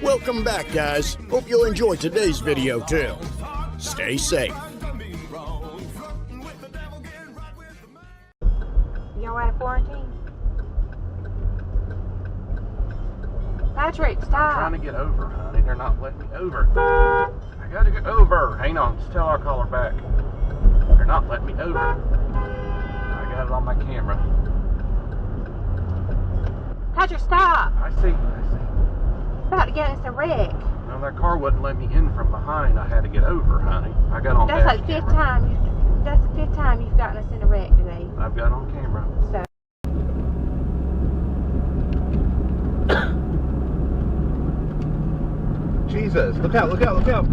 Welcome back, guys. Hope you'll enjoy today's video too. Stay safe. Y'all out of quarantine? Patrick, stop. I'm trying to get over, honey. They're not letting me over. I gotta get over. Hang on. Just tell our caller back. They're not letting me over. I got it on my camera. Patrick, stop. I see. About to get us a wreck. Well, that car wouldn't let me in from behind. I had to get over, honey. I got on That's dash like fifth camera. time. That's the fifth time you've gotten us in a wreck today. I've got on camera. So. Jesus! Look out! Look out! Look out!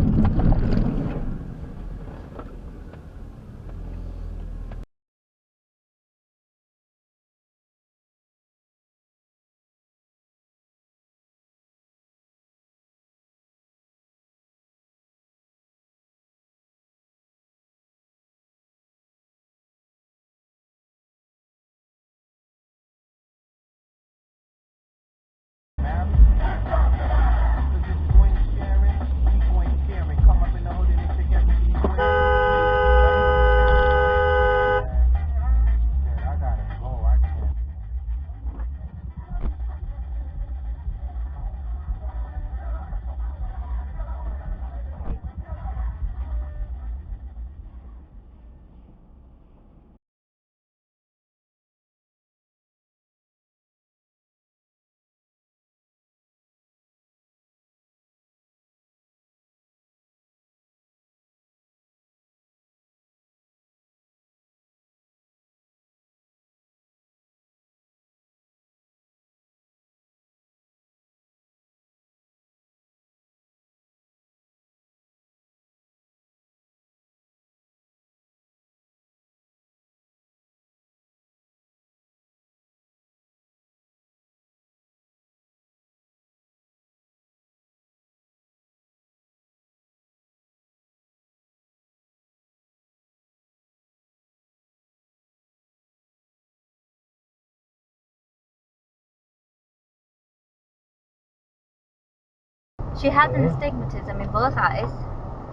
She has an astigmatism in both eyes.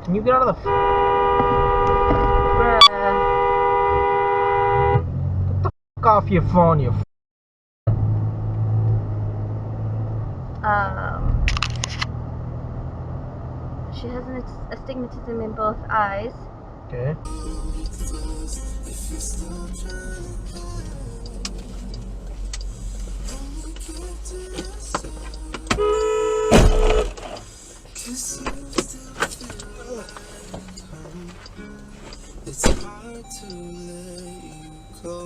Can you get out of the Bruh. Get the f off your phone, you f. She has an astigmatism in both eyes. Okay. It's hard to let you go.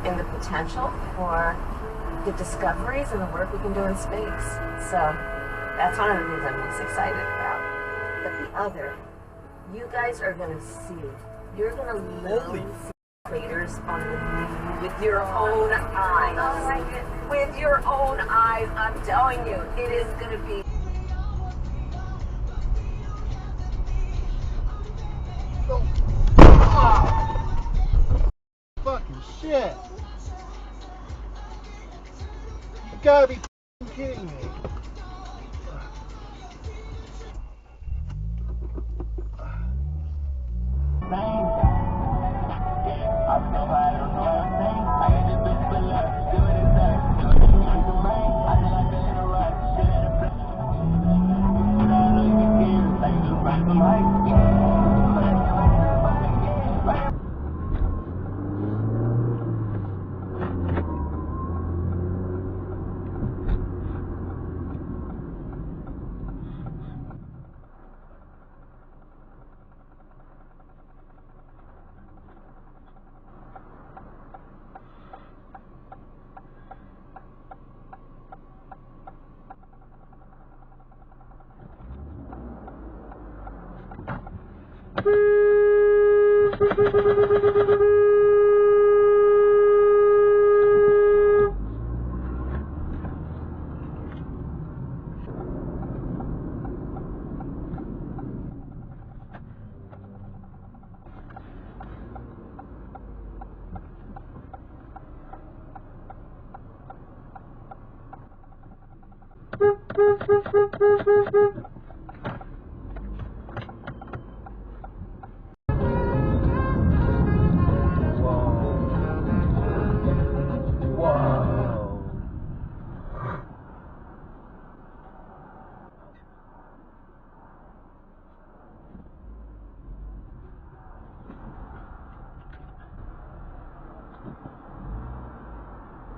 And the potential for the discoveries and the work we can do in space. So that's one of the things I'm most excited about. But the other, you guys are going to see, you're going to literally see craters on the moon with your own eyes. Oh my goodness. With your own eyes, I'm telling you, it is going to be. Fucking shit! You gotta be f***ing kidding me.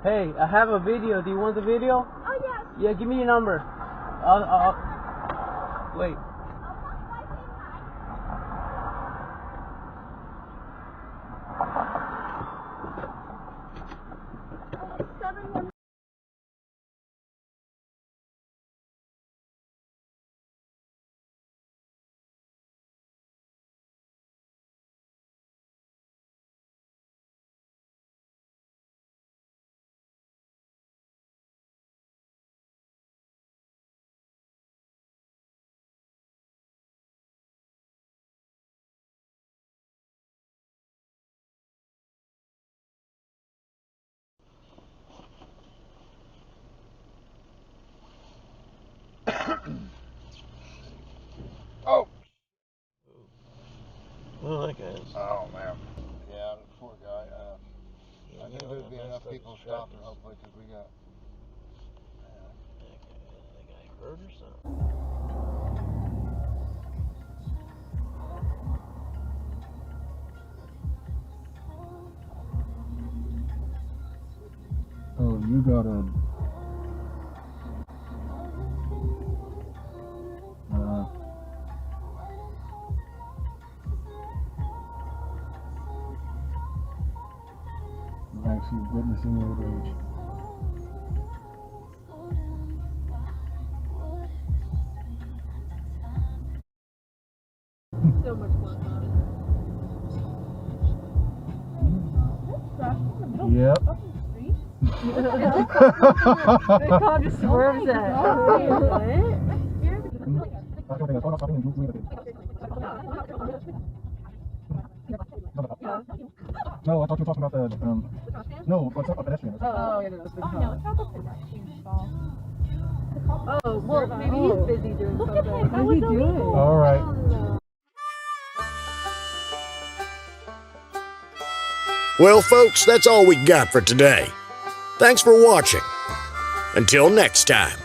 Hey, I have a video. Do you want the video? Oh, yes. Yeah, give me your number. I'll wait. Oh! Well, that guy's. Oh, man. Yeah, poor guy. I think there'd be enough people stopping, hopefully, because we got. That guy hurt or something? Oh, you got a. Actually witnessing old age. So much fun. Yep. The car just swerves it. No, I thought you were talking about the, no, what's up, a pedestrian. Oh, yeah, no, it's not the pedestrian's fault. Oh, well, maybe he's busy doing something. What is he doing? All right. Well, folks, that's all we got for today. Thanks for watching. Until next time.